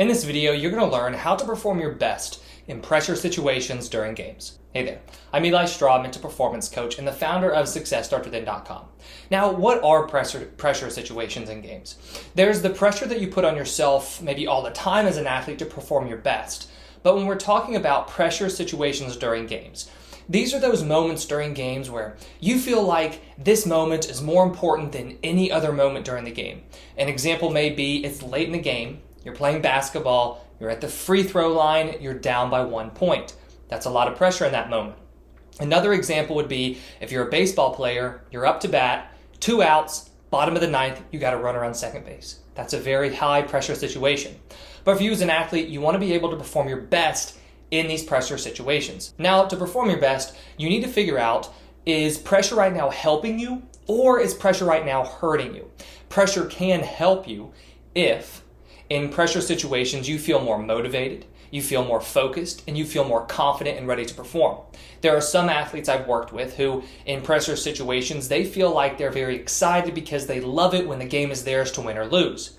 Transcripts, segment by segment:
In this video, you're going to learn how to perform your best in pressure situations during games. Hey there, I'm Eli Straub, mental performance coach and the founder of SuccessStartsWithin.com. Now, what are pressure situations in games? There's the pressure that you put on yourself maybe all the time as an athlete to perform your best. But when we're talking about pressure situations during games, these are those moments during games where you feel like this moment is more important than any other moment during the game. An example may be it's late in the game, you're playing basketball, you're at the free throw line, you're down by 1 point. That's a lot of pressure in that moment. Another example would be if you're a baseball player, you're up to bat, 2 outs, bottom of the ninth, you got to run around second base. That's a very high pressure situation. But if you as an athlete, you want to be able to perform your best in these pressure situations. Now, to perform your best, you need to figure out, is pressure right now helping you or is pressure right now hurting you? Pressure can help you if in pressure situations you feel more motivated, you feel more focused, and you feel more confident and ready to perform. There are some athletes I've worked with who, in pressure situations, they feel like they're very excited because they love it when the game is theirs to win or lose.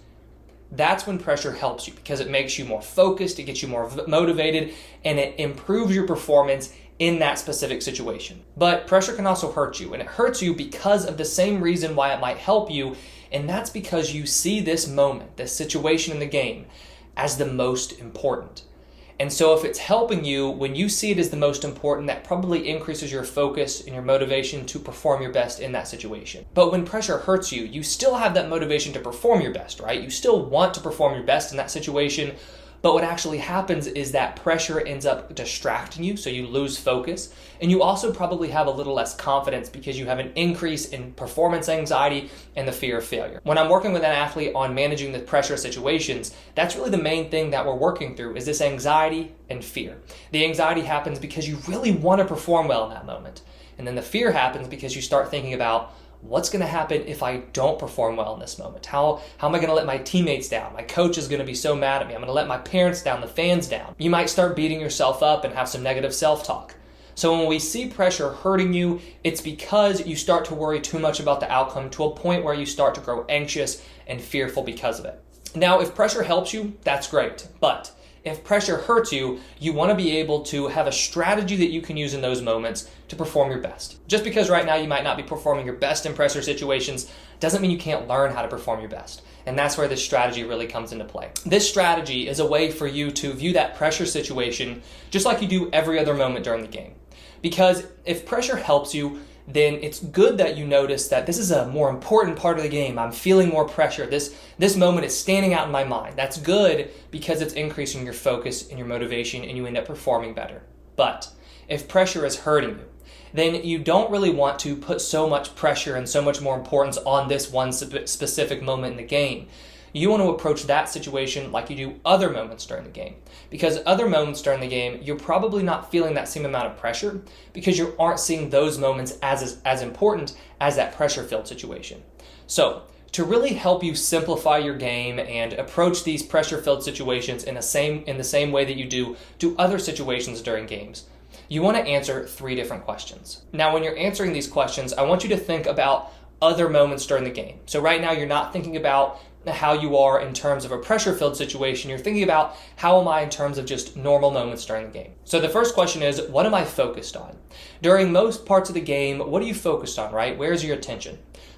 That's when pressure helps you because it makes you more focused, it gets you more motivated, and it improves your performance in that specific situation. But pressure can also hurt you, and it hurts you because of the same reason why it might help you, and that's because you see this moment, this situation in the game, as the most important. And so if it's helping you, when you see it as the most important, that probably increases your focus and your motivation to perform your best in that situation. But when pressure hurts you, you still have that motivation to perform your best, right? You still want to perform your best in that situation. But what actually happens is that pressure ends up distracting you, so you lose focus. And you also probably have a little less confidence because you have an increase in performance anxiety and the fear of failure. When I'm working with an athlete on managing the pressure situations, that's really the main thing that we're working through is this anxiety and fear. The anxiety happens because you really want to perform well in that moment. And then the fear happens because you start thinking about, what's going to happen if I don't perform well in this moment? How am I going to let my teammates down? My coach is going to be so mad at me. I'm going to let my parents down, the fans down. You might start beating yourself up and have some negative self-talk. So when we see pressure hurting you, it's because you start to worry too much about the outcome to a point where you start to grow anxious and fearful because of it. Now, if pressure helps you, that's great. But if pressure hurts you, you want to be able to have a strategy that you can use in those moments to perform your best. Just because right now you might not be performing your best in pressure situations doesn't mean you can't learn how to perform your best. And that's where this strategy really comes into play. This strategy is a way for you to view that pressure situation just like you do every other moment during the game. Because if pressure helps you, then it's good that you notice that this is a more important part of the game. I'm feeling more pressure. This moment is standing out in my mind. That's good because it's increasing your focus and your motivation and you end up performing better. But if pressure is hurting you, then you don't really want to put so much pressure and so much more importance on this one specific moment in the game. You want to approach that situation like you do other moments during the game. Because other moments during the game, you're probably not feeling that same amount of pressure because you aren't seeing those moments as important as that pressure-filled situation. So, to really help you simplify your game and approach these pressure-filled situations in the same way that you do other situations during games, you want to answer 3 different questions. Now, when you're answering these questions, I want you to think about other moments during the game. So right now, you're not thinking about how you are in terms of a pressure-filled situation. You're thinking about how am I in terms of just normal moments during the game. So the first question is, what am I focused on? During most parts of the game, what are you focused on, right? Where's your attention?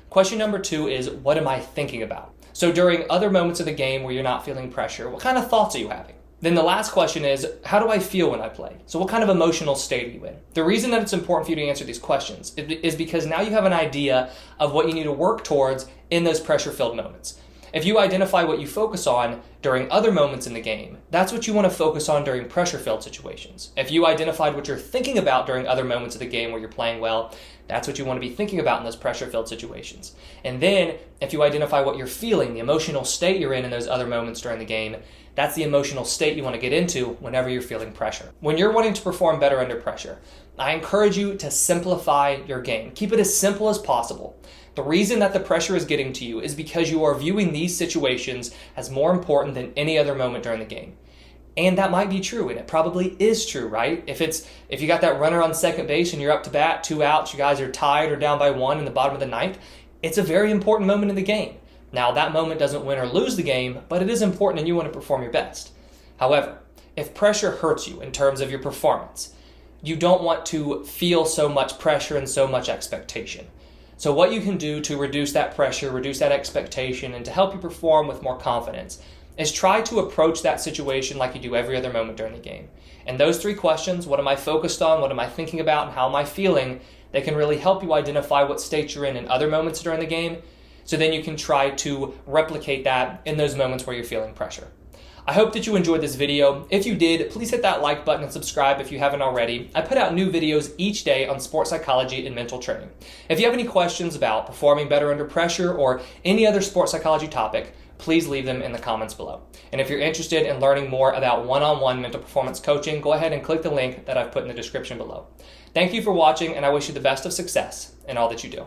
Question number 2 is, what am I thinking about? So during other moments of the game where you're not feeling pressure, what kind of thoughts are you having? Then the last question is, how do I feel when I play? So what kind of emotional state are you in? The reason that it's important for you to answer these questions is because now you have an idea of what you need to work towards in those pressure-filled moments. If you identify what you focus on during other moments in the game, that's what you want to focus on during pressure-filled situations. If you identified what you're thinking about during other moments of the game where you're playing well, that's what you want to be thinking about in those pressure-filled situations. And then, if you identify what you're feeling, the emotional state you're in those other moments during the game, that's the emotional state you want to get into whenever you're feeling pressure. When you're wanting to perform better under pressure, I encourage you to simplify your game. Keep it as simple as possible. The reason that the pressure is getting to you is because you are viewing these situations as more important than any other moment during the game. And that might be true, and it probably is true, right? If you got that runner on second base and you're up to bat, 2 outs, you guys are tied or down by 1 in the bottom of the ninth, it's a very important moment in the game. Now, that moment doesn't win or lose the game, but it is important and you want to perform your best. However, if pressure hurts you in terms of your performance, you don't want to feel so much pressure and so much expectation. So what you can do to reduce that pressure, reduce that expectation, and to help you perform with more confidence is try to approach that situation like you do every other moment during the game. And those 3 questions, what am I focused on, what am I thinking about, and how am I feeling, they can really help you identify what state you're in other moments during the game, so then you can try to replicate that in those moments where you're feeling pressure. I hope that you enjoyed this video. If you did, please hit that like button and subscribe if you haven't already. I put out new videos each day on sports psychology and mental training. If you have any questions about performing better under pressure or any other sports psychology topic, please leave them in the comments below. And if you're interested in learning more about one-on-one mental performance coaching, go ahead and click the link that I've put in the description below. Thank you for watching, and I wish you the best of success in all that you do.